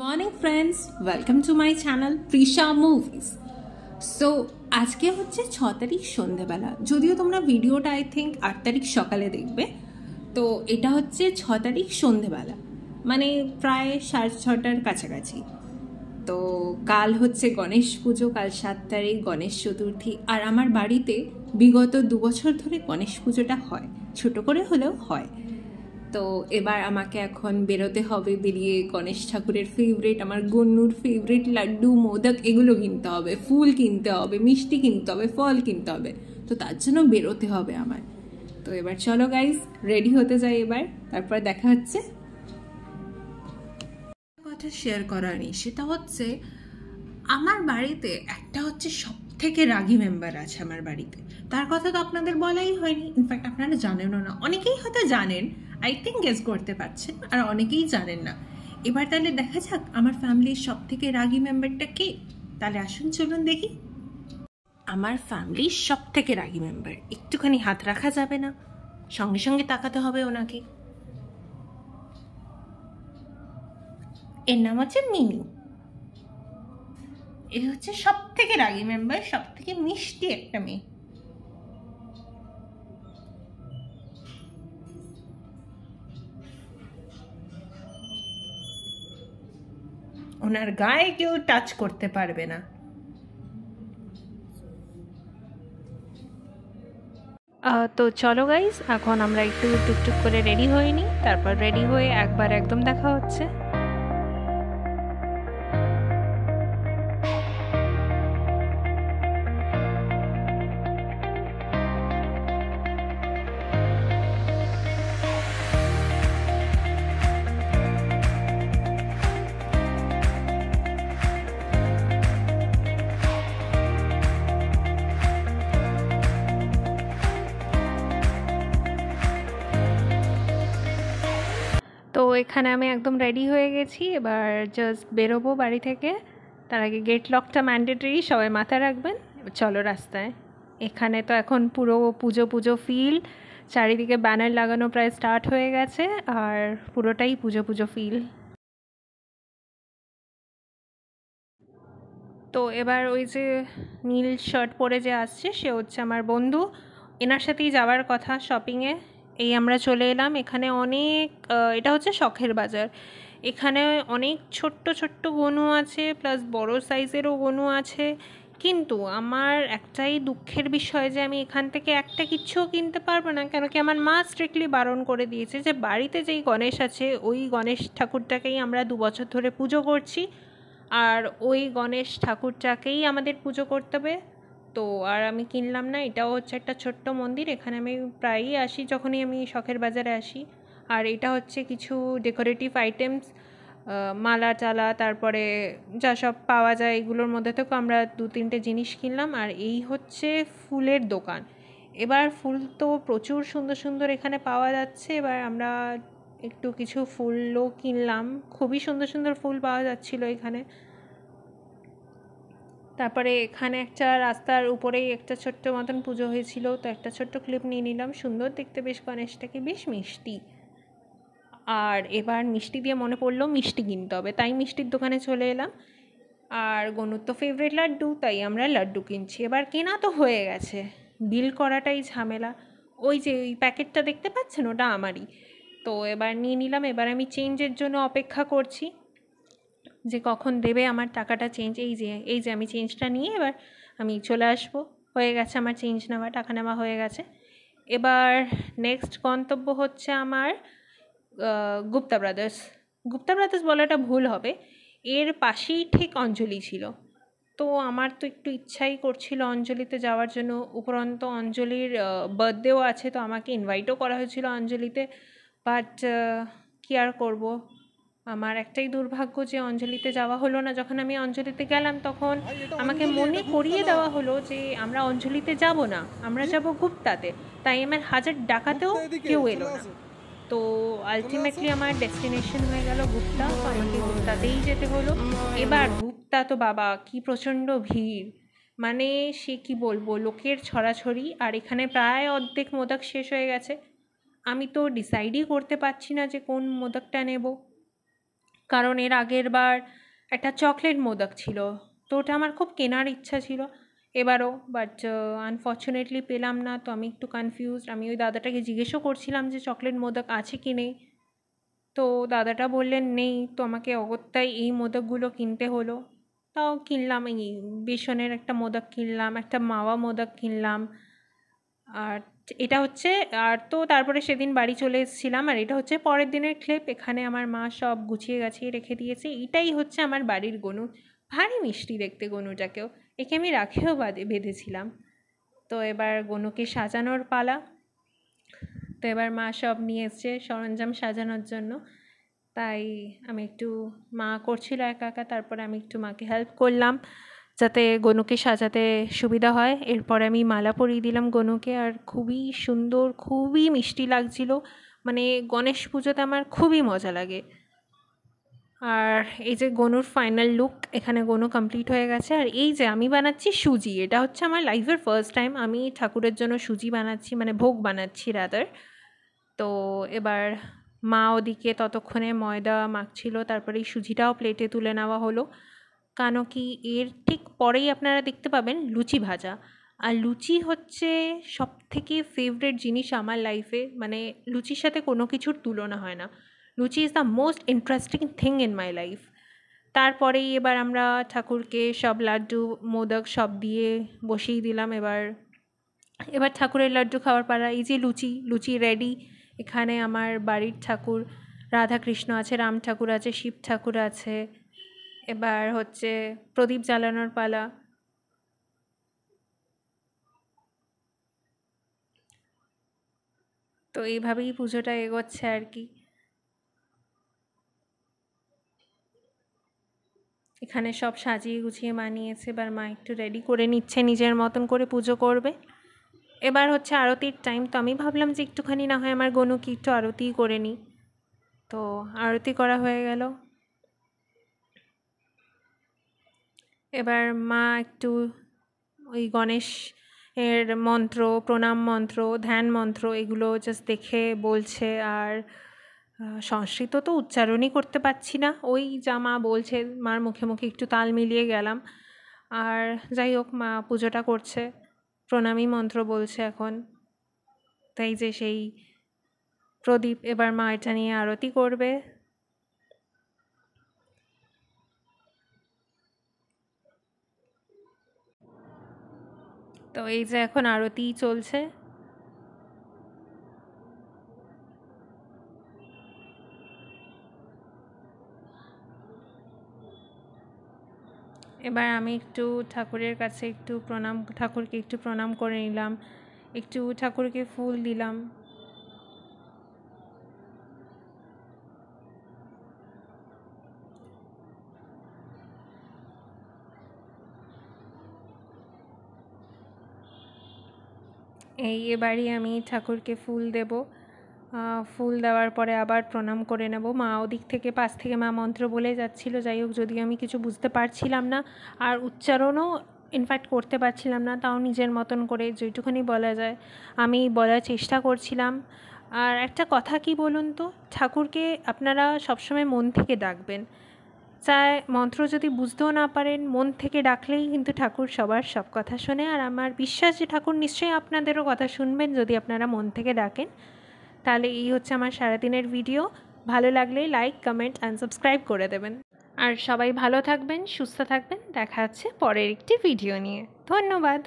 Morning friends, welcome to my channel Prisha movies. So আজকে হচ্ছে 6 তারিখ সন্ধ্যেবেলা, যদিও তোমরা ভিডিওটা আই থিঙ্ক 8 তারিখ সকালে দেখবে। তো এটা হচ্ছে 6 তারিখ সন্ধ্যেবেলা, মানে প্রায় 6:30টার কাছাকাছি। তো কাল হচ্ছে গণেশ পুজো, কাল 7 তারিখ গণেশ চতুর্থী। আর আমার বাড়িতে বিগত 2 বছর ধরে গণেশ পুজোটা হয়, ছোট করে হলেও হয়। তো এবার আমাকে এখন বেরোতে হবে, বেরিয়ে গণেশ ঠাকুরের ফেভারিট, আমার গন্নুর ফেভারিট লাড্ডু, মোদক এগুলো কিনতে হবে, ফুল কিনতে হবে, মিষ্টি কিনতে হবে, ফল কিনতে হবে। তো তার জন্য বেরোতে হবে আমার। তো এবার চলো গাইস, রেডি হতে যাই এবার, তারপর দেখা হচ্ছে। কথা শেয়ার করার নেই, সেটা হচ্ছে আমার বাড়িতে একটা হচ্ছে সব থেকে রাগী মেম্বার আছে আমার বাড়িতে। তার কথা তো আপনাদের বলাই হয়নি, ইনফ্যাক্ট আপনারা জানেনও না। অনেকেই হয়তো জানেন, আই থিঙ্ক গেস করতে পারছেন, আর অনেকেই জানেন না। এবার তাহলে দেখা যাক আমার ফ্যামিলির সব থেকে রাগী মেম্বারটা কে। তাহলে আসুন চলুন দেখি। আমার ফ্যামিলির সব থেকে রাগী মেম্বার, একটুখানি হাত রাখা যাবে না, সঙ্গে সঙ্গে তাকাতে হবে ওনাকে। এর নাম হচ্ছে মিনি। এ হচ্ছে সব থেকে রাগী মেম্বার, সব থেকে মিষ্টি একটা মেয়ে। ওনার গায়ে কেউ টাচ করতে পারবে না। তো চলো গাইস, এখন আমরা একটু টুকটুক করে রেডি হয়ে নিই, তারপর রেডি হয়ে একবার একদম দেখা হচ্ছে। তো এখানে আমি একদম রেডি হয়ে গেছি, এবার জাস্ট বেরোবো বাড়ি থেকে। তার আগে গেট লকটা ম্যান্ডেটরি, সবাই মাথায় রাখবেন। চলো রাস্তায়। এখানে তো এখন পুরো পুজো পুজো ফিল, চারিদিকে ব্যানার লাগানো প্রায় স্টার্ট হয়ে গেছে, আর পুরোটাই পুজো পুজো ফিল। তো এবার ওই যে নীল শার্ট পরে যে আসছে, সে হচ্ছে আমার বন্ধু, এনার সাথেই যাওয়ার কথা শপিংয়ে। এই আমরা চলে এলাম এখানে। অনেক এটা হচ্ছে শখের বাজার। এখানে অনেক ছোট্ট ছোট্ট গনু আছে, প্লাস বড় সাইজেরও গনু আছে। কিন্তু আমার একটাই দুঃখের বিষয় যে আমি এখান থেকে একটা কিচ্ছুও কিনতে পারবো না, কেন কি আমার মা স্ট্রিক্টলি বারণ করে দিয়েছে যে বাড়িতে যেই গণেশ আছে ওই গণেশ ঠাকুরটাকেই আমরা 2 বছর ধরে পুজো করছি, আর ওই গণেশ ঠাকুরটাকেই আমাদের পুজো করতে হবে। তো আর আমি কিনলাম না। এটাও হচ্ছে একটা ছোট্ট মন্দির, এখানে আমি প্রায়ই আসি যখনই আমি শখের বাজারে আসি। আর এটা হচ্ছে কিছু ডেকোরেটিভ আইটেমস, মালা টালা, তারপরে যা সব পাওয়া যায় এগুলোর মধ্যে থেকেও আমরা 2-3টে জিনিস কিনলাম। আর এই হচ্ছে ফুলের দোকান। এবার ফুল তো প্রচুর সুন্দর সুন্দর এখানে পাওয়া যাচ্ছে। এবার আমরা একটু কিছু ফুলও কিনলাম, খুবই সুন্দর সুন্দর ফুল পাওয়া যাচ্ছিলো এখানে। তারপরে এখানে একটা রাস্তার উপরেই একটা ছোট্ট মতন পুজো হয়েছিল, তো একটা ছোট্ট ক্লিপ নিয়ে নিলাম। সুন্দর দেখতে বেশ গণেশটাকে, বেশ মিষ্টি। আর এবার মিষ্টি দিয়ে মনে পড়লো মিষ্টি কিনতে হবে, তাই মিষ্টির দোকানে চলে এলাম। আর গনুর তো ফেভারিট লাড্ডু, তাই আমরা লাড্ডু কিনছি। এবার কেনা তো হয়ে গেছে, বিল করাটাই ঝামেলা। ওই যে ওই প্যাকেটটা দেখতে পাচ্ছেন, ওটা আমারই। তো এবার নিয়ে নিলাম। এবার আমি চেঞ্জের জন্য অপেক্ষা করছি যে কখন দেবে আমার টাকাটা চেঞ্জ। এই যে আমি চেঞ্জটা নিয়ে এবার আমি চলে আসবো। হয়ে গেছে আমার চেঞ্জ নেওয়া, টাকা নেওয়া হয়ে গেছে। এবার নেক্সট গন্তব্য হচ্ছে আমার গুপ্তা ব্রাদার্স। গুপ্তা ব্রাদার্স বলাটা ভুল হবে, এর পাশেই ঠিক অঞ্জলি ছিল। তো আমার তো একটু ইচ্ছাই করছিল অঞ্জলিতে যাওয়ার জন্য। উপরন্ত অঞ্জলির বার্থডেও আছে, তো আমাকে ইনভাইটও করা হয়েছিল অঞ্জলিতে। বাট কী আর করবো, আমার একটাই দুর্ভাগ্য যে অঞ্জলিতে যাওয়া হলো না। যখন আমি অঞ্জলিতে গেলাম তখন আমাকে মনে করিয়ে দেওয়া হলো যে আমরা অঞ্জলিতে যাব না, আমরা যাব গুপ্তাতে। তাই আমার হাজার ডাকাতেও কেউ এলো না। তো আলটিমেটলি আমার ডেস্টিনেশন হয়ে গেল গুপ্তা, তো আমাকে গুপ্তাতেই যেতে হলো। এবার গুপ্তা তো বাবা কি প্রচণ্ড ভিড়, মানে সে কি বলবো, লোকের ছড়াছড়ি। আর এখানে প্রায় অর্ধেক মোদক শেষ হয়ে গেছে। আমি তো ডিসাইডই করতে পারছি না যে কোন মোদকটা নেব, কারণ এর আগের বার একটা চকলেট মোদক ছিল, তো ওটা আমার খুব কেনার ইচ্ছা ছিল এবারও, বাট আনফর্চুনেটলি পেলাম না। তো আমি একটু কনফিউজড। আমি ওই দাদাটাকে জিজ্ঞেসও করছিলাম যে চকলেট মোদক আছে কি নেই, তো দাদাটা বললেন নেই। তো আমাকে অগত্যাই এই মোদকগুলো কিনতে হলো। তাও কিনলাম, এই বেসনের একটা মোদক কিনলাম, একটা মাওয়া মোদক কিনলাম। আর এটা হচ্ছে, আর তো তারপরে সেদিন বাড়ি চলে এসেছিলাম। আর এটা হচ্ছে পরের দিনের ক্লিপ। এখানে আমার মা সব গুছিয়ে গাছিয়ে রেখে দিয়েছে। এইটাই হচ্ছে আমার বাড়ির গনু। ভারী মিষ্টি দেখতে গনুটাকেও। একে আমি রাখেও বেঁধেছিলাম। তো এবার গনুকে সাজানোর পালা। তো এবার মা সব নিয়ে এসছে সরঞ্জাম সাজানোর জন্য। তাই আমি একটু, মা করছিল একা একা, তারপরে আমি একটু মাকে হেল্প করলাম যাতে গনুকে সাজাতে সুবিধা হয়। এরপরে আমি মালা পরিয়ে দিলাম গনুকে। আর খুবই সুন্দর, খুবই মিষ্টি লাগছিল। মানে গণেশ পুজোতে আমার খুবই মজা লাগে। আর এই যে গনুর ফাইনাল লুক, এখানে গনু কমপ্লিট হয়ে গেছে। আর এই যে আমি বানাচ্ছি সুজি, এটা হচ্ছে আমার লাইফের ফার্স্ট টাইম আমি ঠাকুরের জন্য সুজি বানাচ্ছি, মানে ভোগ বানাচ্ছি রাদার। তো এবার মা ওদিকে ততক্ষণে ময়দা মাখছিল, তারপরে এই সুজিটাও প্লেটে তুলে নেওয়া হলো। কেন কি এর ঠিক পরেই আপনারা দেখতে পাবেন লুচি ভাজা। আর লুচি হচ্ছে সবথেকে ফেভারিট জিনিস আমার লাইফে। মানে লুচির সাথে কোনো কিছুর তুলনা হয় না। Luchi is the most interesting thing in my life. তারপরেই এবার আমরা ঠাকুরকে সব লাড্ডু মোদক সব দিয়ে বসিয়ে দিলাম। এবার ঠাকুরের লাড্ডু খাওয়ার পালা। এই যে লুচি রেডি। এখানে আমার বাড়ির ঠাকুর রাধাকৃষ্ণ আছে, রাম ঠাকুর আছে, শিব ঠাকুর আছে। এবার হচ্ছে প্রদীপ জ্বালানোর পালা। তো এইভাবেই পুজোটা এগোচ্ছে আর কি। এখানে সব সাজিয়ে গুছিয়ে মানিয়েছে। এবার মা একটু রেডি করে নিচ্ছে, নিজের মতন করে পুজো করবে। এবার হচ্ছে আরতির টাইম। তো আমি ভাবলাম যে একটুখানি না হয় আমার গনুকে একটু আরতি করে নিই। তো আরতি করা হয়ে গেল। এবার মা একটু ওই গণেশ এর মন্ত্র, প্রণাম মন্ত্র, ধ্যান মন্ত্র এগুলো জাস্ট দেখে বলছে। আর সংস্কৃত তো উচ্চারণই করতে পারছি না, ওই যা মা বলছে মার মুখে মুখে একটু তাল মিলিয়ে গেলাম। আর যাই হোক, মা পুজোটা করছে, প্রণামী মন্ত্র বলছে এখন। তাই যে সেই প্রদীপ, এবার মা এটা নিয়ে আরতি করবে। তো এই যে এখন আরতি চলছে। এবার আমি একটু ঠাকুরের কাছে একটু ঠাকুরকে একটু প্রণাম করে নিলাম, একটু ঠাকুরকে ফুল দিলাম। এবারই আমি ঠাকুরকে ফুল দেব। ফুল দেওয়ার পরে আবার প্রণাম করে নেব। মা ওদিক থেকে পাশ থেকে মা মন্ত্র বলে যাচ্ছিল। যাই হোক, যদিও আমি কিছু বুঝতে পারছিলাম না, আর উচ্চারণও ইনফ্যাক্ট করতে পারছিলাম না, তাও নিজের মতন করে যেটুকুনি বলা যায় আমি বলার চেষ্টা করছিলাম। আর একটা কথা কি বলুন তো, ঠাকুরকে আপনারা সবসময় মন থেকে ডাকবেন। চাই মন্ত্র যদি বুঝতেও না পারেন, মন থেকে ডাকলেই কিন্তু ঠাকুর সবার সব কথা শোনে। আর আমার বিশ্বাস যে ঠাকুর নিশ্চয়ই আপনাদেরও কথা শুনবেন যদি আপনারা মন থেকে ডাকেন। তাহলে এই হচ্ছে আমার সারাদিনের ভিডিও। ভালো লাগলে লাইক, কমেন্ট অ্যান্ড সাবস্ক্রাইব করে দেবেন। আর সবাই ভালো থাকবেন, সুস্থ থাকবেন। দেখা হচ্ছে পরের একটি ভিডিও নিয়ে। ধন্যবাদ।